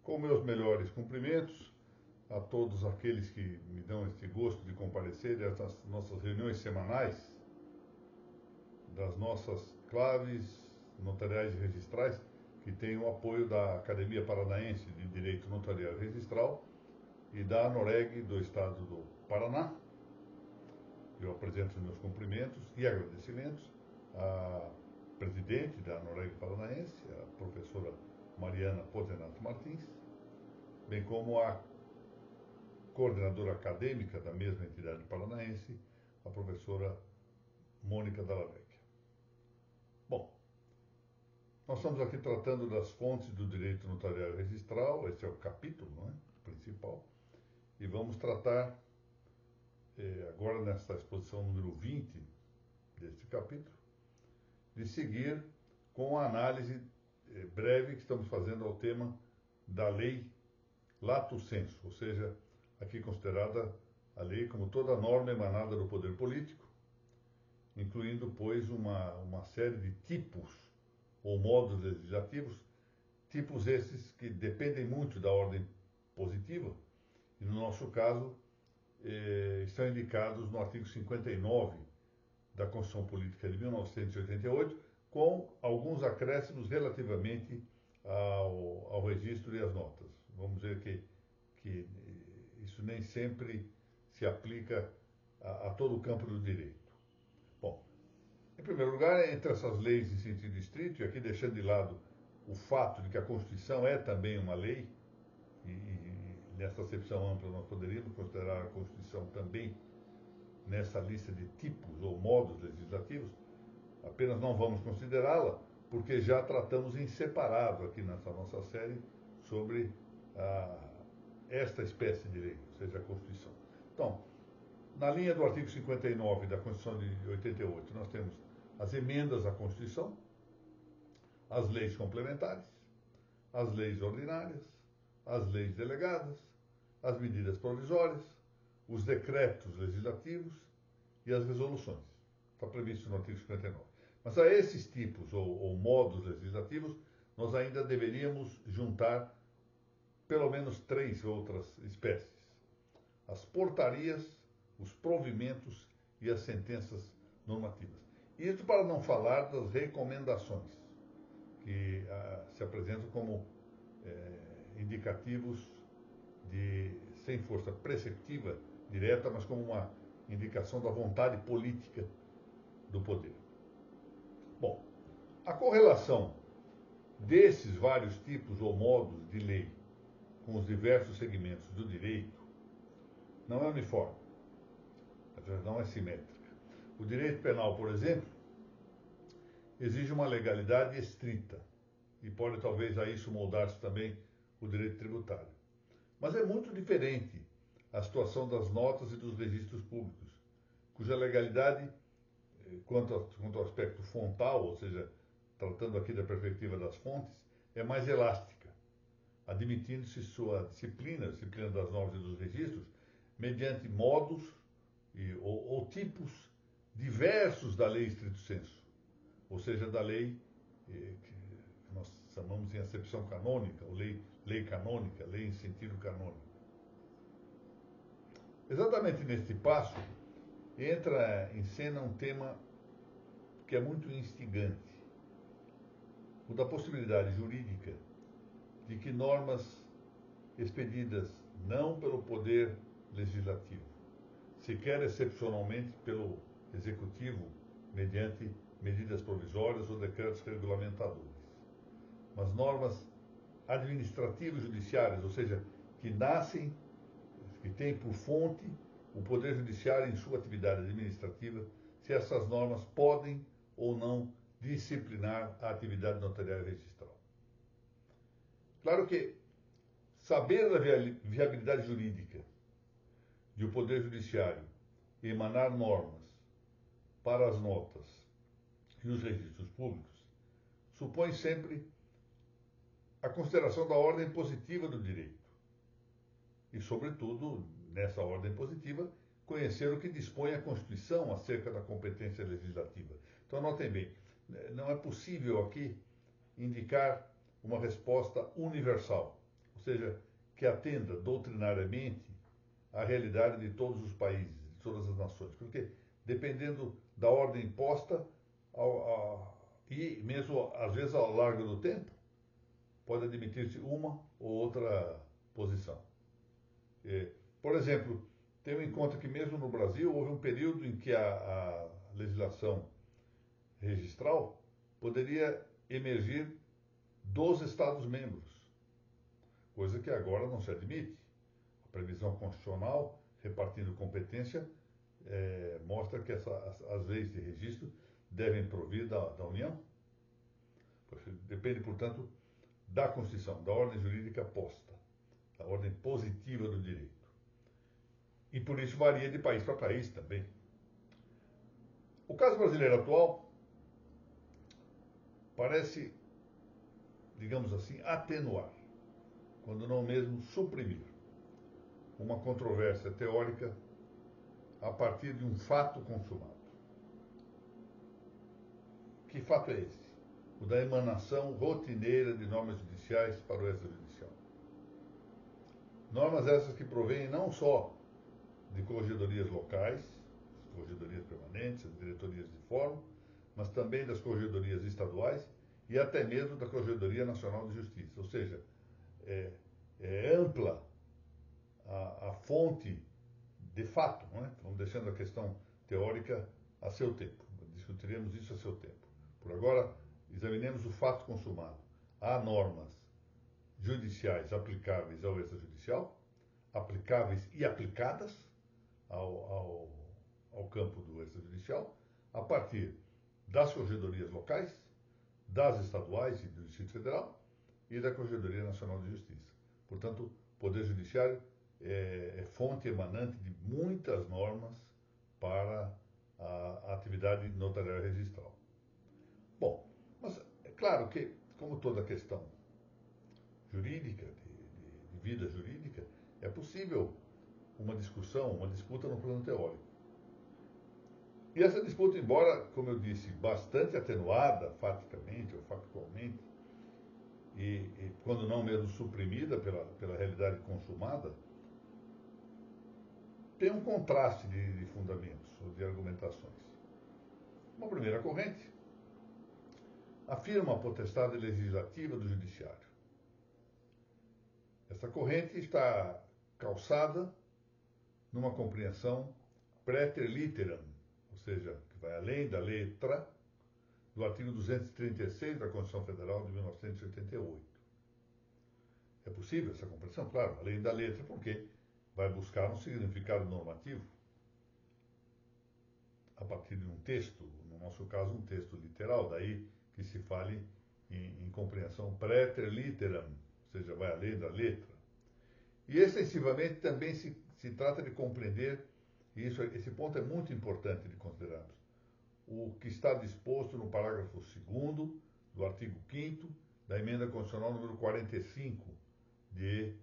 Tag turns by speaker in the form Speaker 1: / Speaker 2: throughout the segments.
Speaker 1: Com meus melhores cumprimentos a todos aqueles que me dão este gosto de comparecer às nossas reuniões semanais das nossas claves notariais e registrais, que tem o apoio da Academia Paranaense de Direito Notarial e Registral e da ANOREG do Estado do Paraná. Eu apresento os meus cumprimentos e agradecimentos à presidente da ANOREG Paranaense, a professora Mariana Pozenato Martins, bem como a coordenadora acadêmica da mesma entidade paranaense, a professora Mônica Dalla Vecchia. Bom, nós estamos aqui tratando das fontes do direito notarial e registral, esse é o capítulo, não é? Principal, e vamos tratar, agora nesta exposição número 20 deste capítulo, de seguir com a análise breve que estamos fazendo ao tema da lei lato sensu, ou seja, aqui considerada a lei como toda norma emanada do poder político, incluindo, pois, uma série de tipos ou modos legislativos, tipos esses que dependem muito da ordem positiva, e no nosso caso estão indicados no artigo 59 da Constituição Política de 1988, com alguns acréscimos relativamente ao registro e às notas. Vamos ver que isso nem sempre se aplica a todo o campo do direito. Bom, em primeiro lugar, entre essas leis em sentido estrito, e aqui deixando de lado o fato de que a Constituição é também uma lei, e nessa acepção ampla nós poderíamos considerar a Constituição também nessa lista de tipos ou modos legislativos, apenas não vamos considerá-la porque já tratamos em separado aqui nessa nossa série sobre esta espécie de lei, ou seja, a Constituição. Então, na linha do artigo 59 da Constituição de 88, nós temos as emendas à Constituição, as leis complementares, as leis ordinárias, as leis delegadas, as medidas provisórias, os decretos legislativos e as resoluções. Está previsto no artigo 59. Mas a esses tipos ou modos legislativos, nós ainda deveríamos juntar pelo menos 3 outras espécies: as portarias, os provimentos e as sentenças normativas. Isso para não falar das recomendações, que se apresentam como indicativos sem força preceptiva direta, mas como uma indicação da vontade política do poder. Bom, a correlação desses vários tipos ou modos de lei com os diversos segmentos do direito não é uniforme, não é simétrica. O direito penal, por exemplo, exige uma legalidade estrita e pode talvez a isso moldar-se também o direito tributário. Mas é muito diferente a situação das notas e dos registros públicos, cuja legalidade, quanto ao aspecto fontal, ou seja, tratando aqui da perspectiva das fontes, é mais elástica, admitindo-se sua disciplina, a disciplina das normas e dos registros, mediante modos ou tipos diversos da lei stricto sensu, ou seja, da lei que nós chamamos em acepção canônica, ou lei canônica, lei em sentido canônico. Exatamente neste passo entra em cena um tema que é muito instigante, o da possibilidade jurídica de que normas expedidas não pelo poder legislativo, sequer excepcionalmente pelo executivo, mediante medidas provisórias ou decretos regulamentadores, mas normas administrativas judiciárias, ou seja, que nascem, que têm por fonte o poder judiciário em sua atividade administrativa, se essas normas podem ou não disciplinar a atividade notarial e registral. Claro que saber da viabilidade jurídica de o Poder Judiciário emanar normas para as notas e os registros públicos supõe sempre a consideração da ordem positiva do direito e, sobretudo, nessa ordem positiva, conhecer o que dispõe a Constituição acerca da competência legislativa. Então, notem bem, não é possível aqui indicar uma resposta universal. ou seja, que atenda doutrinariamente à realidade de todos os países, de todas as nações. Porque, dependendo da ordem imposta, e mesmo às vezes ao largo do tempo, pode admitir-se uma ou outra posição. Por exemplo, tenho em conta que mesmo no Brasil houve um período em que a legislação registral poderia emergir dos Estados-membros, coisa que agora não se admite. A previsão constitucional, repartindo competência, mostra que as leis de registro devem provir da União. Depende, portanto, da Constituição, da ordem jurídica posta, da ordem positiva do direito. E por isso varia de país para país também. O caso brasileiro atual parece, digamos assim, atenuar, quando não mesmo suprimir, uma controvérsia teórica a partir de um fato consumado. Que fato é esse? O da emanação rotineira de normas judiciais para o extrajudicial. Normas essas que provêm não só de corregedorias locais, corregedorias permanentes, diretorias de fórum, mas também das corregedorias estaduais e até mesmo da Corregedoria Nacional de Justiça. Ou seja, é ampla a fonte de fato, não é? Vamos deixando a questão teórica a seu tempo. Discutiremos isso a seu tempo. Por agora, examinemos o fato consumado. Há normas judiciais aplicáveis ao extrajudicial, aplicáveis e aplicadas ao campo do extrajudicial, a partir das corregedorias locais, das estaduais e do Distrito Federal e da Corregedoria Nacional de Justiça. Portanto, o Poder Judiciário é fonte emanante de muitas normas para a atividade notarial e registral. Bom, mas é claro que, como toda questão jurídica, de vida jurídica, é possível uma discussão, uma disputa no plano teórico. E essa disputa, embora, como eu disse, bastante atenuada faticamente ou factualmente, e quando não mesmo suprimida pela realidade consumada, tem um contraste de fundamentos ou de argumentações. Uma primeira corrente afirma a potestade legislativa do judiciário. Essa corrente está calçada numa compreensão praeter litteram, ou seja, que vai além da letra do artigo 236 da Constituição Federal de 1988. É possível essa compreensão? Claro, além da letra, porque vai buscar um significado normativo a partir de um texto, no nosso caso um texto literal, daí que se fale em compreensão praeter litteram, ou seja, vai além da letra. E extensivamente também se trata de compreender, e esse ponto é muito importante de considerarmos, o que está disposto no parágrafo 2º do artigo 5º da Emenda Constitucional número 45, de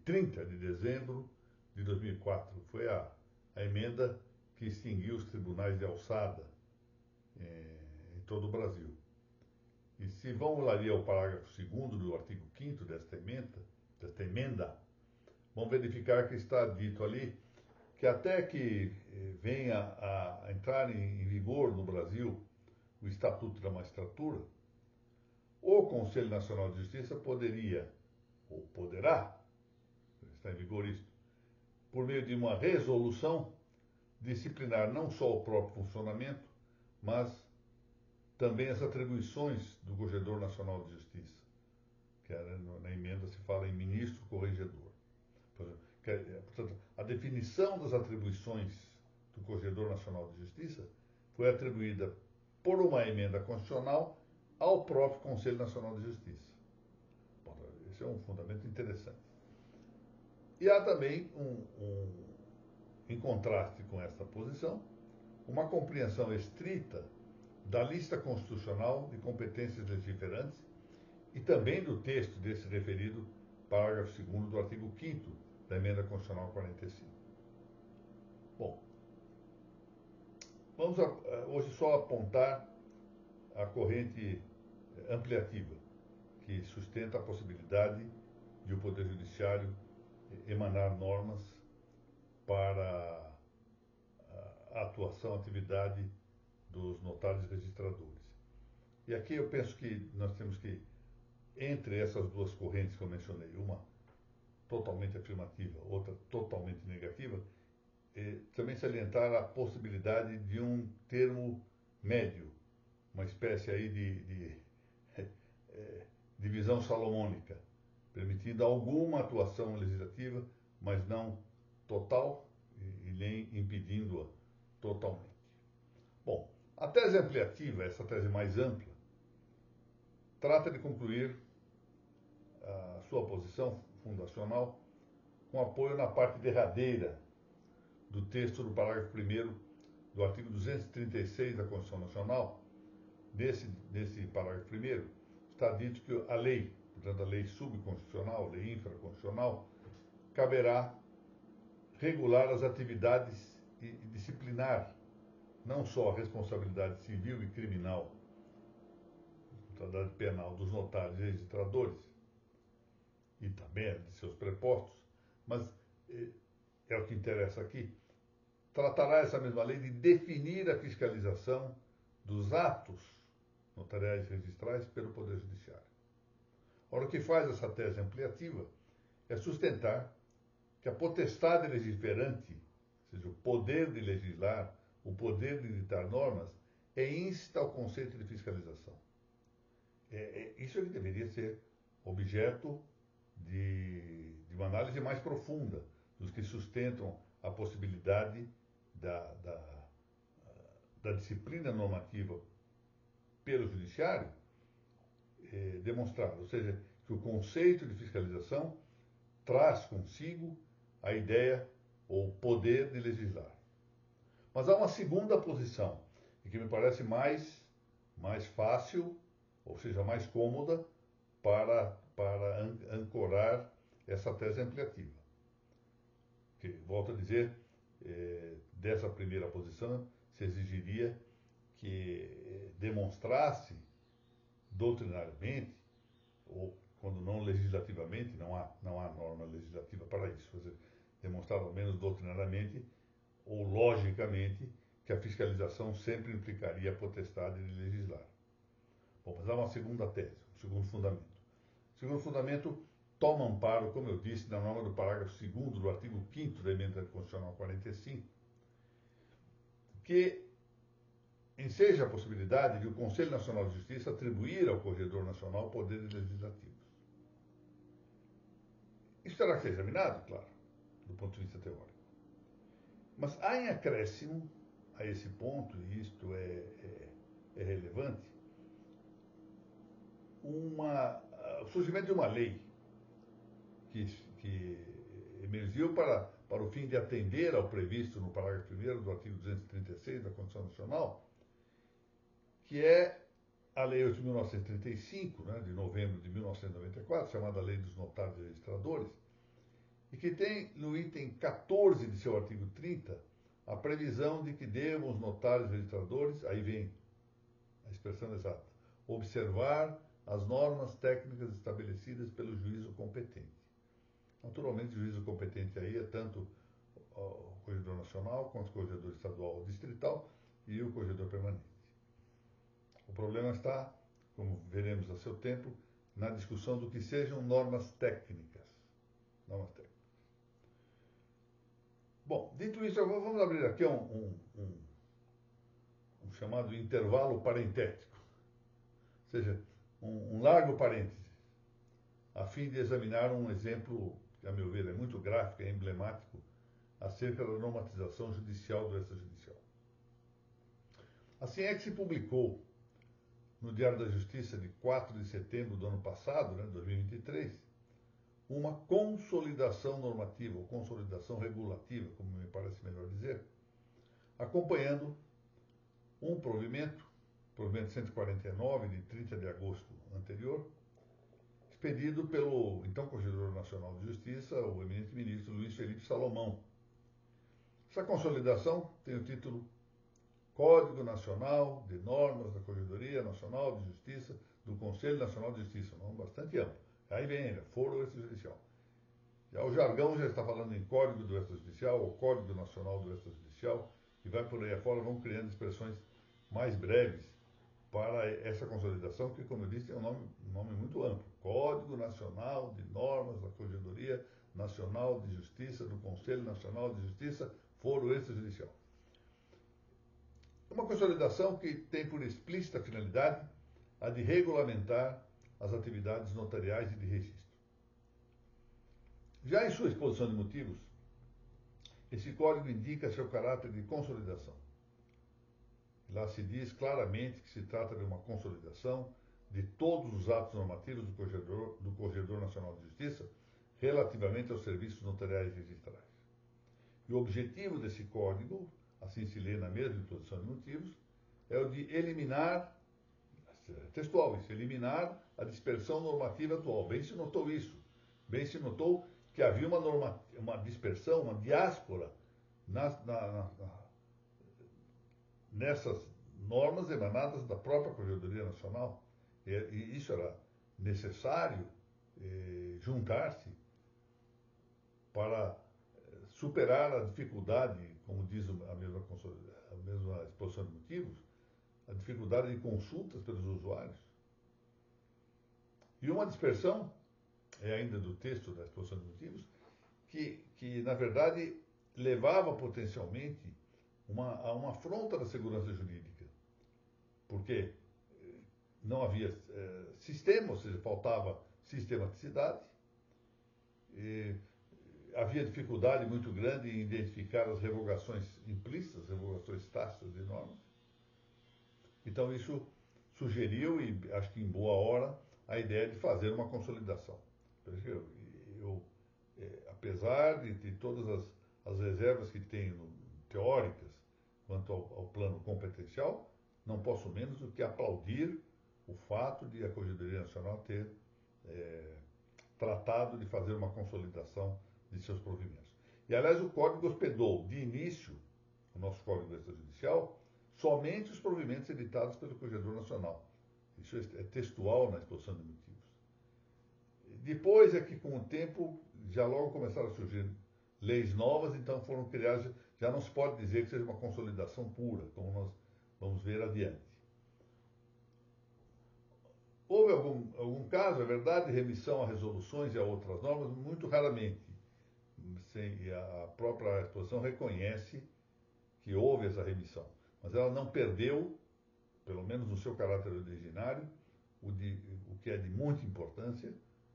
Speaker 1: 30 de dezembro de 2004. Foi a emenda que extinguiu os tribunais de alçada em todo o Brasil. E se vamos lá ao parágrafo 2º do artigo 5º desta emenda, vamos verificar que está dito ali que até que venha a entrar em vigor no Brasil o Estatuto da Magistratura, o Conselho Nacional de Justiça poderia, ou poderá, está em vigor isto, por meio de uma resolução, disciplinar não só o próprio funcionamento, mas também as atribuições do Corregedor Nacional de Justiça, que na emenda se fala em ministro corregedor. Portanto, a definição das atribuições do Corregedor Nacional de Justiça foi atribuída por uma emenda constitucional ao próprio Conselho Nacional de Justiça. Bom, esse é um fundamento interessante. E há também, em contraste com esta posição, uma compreensão estrita da lista constitucional de competências legiferantes e também do texto desse referido parágrafo 2º do artigo 5º da Emenda Constitucional 45. Bom, vamos hoje só apontar a corrente ampliativa, que sustenta a possibilidade e o Poder Judiciário emanar normas para a atuação, a atividade dos notários registradores. E aqui eu penso que nós temos que, entre essas duas correntes que eu mencionei, uma totalmente afirmativa, outra totalmente negativa, também salientar a possibilidade de um termo médio, uma espécie aí de divisão salomônica, permitindo alguma atuação legislativa, mas não total e nem impedindo-a totalmente. Bom, a tese ampliativa, essa tese mais ampla, trata de concluir a sua posição fundacional com apoio na parte derradeira do texto do parágrafo 1º do artigo 236 da Constituição Nacional. Nesse parágrafo 1º está dito que a lei, portanto a lei subconstitucional, a lei infraconstitucional, caberá regular as atividades e disciplinar não só a responsabilidade civil e criminal, responsabilidade penal dos notários e registradores, e também de seus prepostos, mas é o que interessa aqui, tratará essa mesma lei de definir a fiscalização dos atos notariais e registrais pelo Poder Judiciário. Ora, o que faz essa tese ampliativa é sustentar que a potestade legiferante, ou seja, o poder de legislar, o poder de editar normas, é íncita ao conceito de fiscalização. Isso é que deveria ser objeto de uma análise mais profunda dos que sustentam a possibilidade da disciplina normativa pelo Judiciário demonstrada, ou seja, que o conceito de fiscalização traz consigo a ideia ou poder de legislar. Mas há uma segunda posição, e que me parece mais fácil, ou seja, mais cômoda, para ancorar essa tese ampliativa. Que, volto a dizer, dessa primeira posição se exigiria que demonstrasse doutrinariamente, ou quando não legislativamente, não há norma legislativa para isso, mas demonstrar ao menos doutrinariamente ou logicamente que a fiscalização sempre implicaria a potestade de legislar. Bom, mas há uma segunda tese, um segundo fundamento. O segundo fundamento toma amparo, como eu disse, na norma do parágrafo 2º do artigo 5º da Emenda Constitucional 45, que enseja a possibilidade de o Conselho Nacional de Justiça atribuir ao Corregedor Nacional poderes legislativos. Isso terá que ser examinado, claro, do ponto de vista teórico. Mas há em acréscimo a esse ponto, e isto é relevante, o surgimento de uma lei que emergiu para o fim de atender ao previsto no parágrafo 1º do artigo 236 da Constituição Nacional, que é a Lei 8.935, né, de novembro de 1994, chamada Lei dos Notários e Registradores, e que tem no item 14 de seu artigo 30 a previsão de que devam os notários e registradores, aí vem a expressão exata, observar as normas técnicas estabelecidas pelo juízo competente. Naturalmente, o juízo competente aí é tanto o Corregedor Nacional, quanto o Corregedor Estadual ou Distrital e o Corregedor Permanente. O problema está, como veremos a seu tempo, na discussão do que sejam normas técnicas. Normas técnicas. Bom, dito isso, vamos abrir aqui um chamado intervalo parentético, ou seja, um largo parêntese, a fim de examinar um exemplo que, a meu ver, é muito gráfico e emblemático acerca da normatização judicial do extrajudicial. Assim é que se publicou no Diário da Justiça de 4 de setembro do ano passado, 2023, uma consolidação normativa, ou consolidação regulativa, como me parece melhor dizer, acompanhando um provimento 149, de 30 de agosto anterior, expedido pelo então Corregedor Nacional de Justiça, o eminente ministro Luiz Felipe Salomão. Essa consolidação tem o título Código Nacional de Normas da Corregedoria Nacional de Justiça do Conselho Nacional de Justiça, um nome bastante amplo. Aí vem, foro extrajudicial. Já o jargão já está falando em Código do Extrajudicial, ou Código Nacional do Extrajudicial, e vai por aí afora, vão criando expressões mais breves para essa consolidação, que, como eu disse, tem um nome muito amplo. Código Nacional de Normas da Corregedoria Nacional de Justiça, do Conselho Nacional de Justiça, foro extrajudicial. Uma consolidação que tem por explícita finalidade a de regulamentar as atividades notariais e de registro. Já em sua exposição de motivos, esse código indica seu caráter de consolidação. Lá se diz claramente que se trata de uma consolidação de todos os atos normativos do Corregedor Nacional de Justiça relativamente aos serviços notariais e registrais. E o objetivo desse código, assim se lê na mesma exposição de motivos, é o de eliminar, textual isso, eliminar a dispersão normativa atual. Bem se notou isso. Bem se notou que havia uma dispersão, uma diáspora nessas normas emanadas da própria Corregedoria Nacional. E isso era necessário juntar-se para superar a dificuldade, como diz a mesma exposição de motivos, a dificuldade de consultas pelos usuários. E uma dispersão, ainda do texto da exposição de motivos, que na verdade levava potencialmente a uma afronta da segurança jurídica, porque não havia sistema, ou seja, faltava sistematicidade, havia dificuldade muito grande em identificar as revogações implícitas, revogações tácitas de normas. Então isso sugeriu, e acho que em boa hora, a ideia de fazer uma consolidação. Apesar de todas as reservas que tenho teóricas quanto ao plano competencial, não posso menos do que aplaudir o fato de a Corregedoria Nacional ter tratado de fazer uma consolidação de seus provimentos. E, aliás, o Código hospedou, de início, o nosso Código Extrajudicial, somente os provimentos editados pelo Corregedor Nacional. Isso é textual na exposição de motivos. Depois é que, com o tempo, já logo começaram a surgir leis novas, então foram criadas, já não se pode dizer que seja uma consolidação pura, como nós vamos ver adiante. Houve algum caso, é verdade, de remissão a resoluções e a outras normas, muito raramente. E a própria exposição reconhece que houve essa remissão, mas ela não perdeu, pelo menos no seu caráter originário, o que é de muita importância,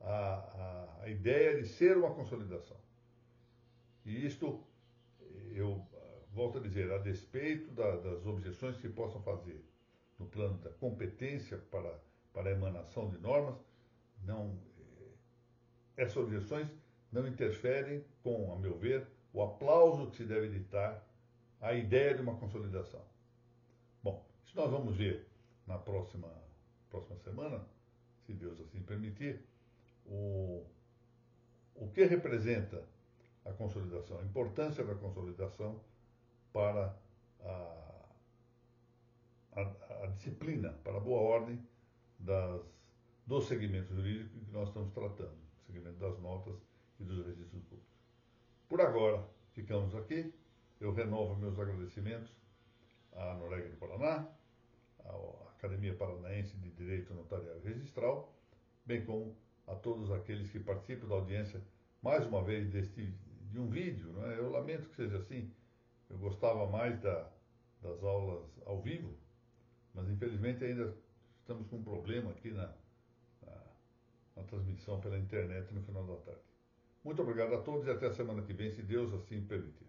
Speaker 1: a ideia de ser uma consolidação. E isto, eu volto a dizer, a despeito das objeções que se possam fazer no plano da competência para a emanação de normas, essas objeções não interferem com, a meu ver, o aplauso que se deve dar à ideia de uma consolidação. Bom, isso nós vamos ver na próxima semana, se Deus assim permitir, o que representa a consolidação, a importância da consolidação para a disciplina, para a boa ordem dos segmentos jurídicos que nós estamos tratando, o segmento das notas e dos registros públicos. Por agora, ficamos aqui. Eu renovo meus agradecimentos à Noréga de Paraná, à Academia Paranaense de Direito Notarial e Registral, bem como a todos aqueles que participam da audiência, mais uma vez, de um vídeo. Não é? Eu lamento que seja assim. Eu gostava mais das aulas ao vivo, mas infelizmente ainda estamos com um problema aqui na transmissão pela internet no final da tarde. Muito obrigado a todos e até a semana que vem, se Deus assim permitir.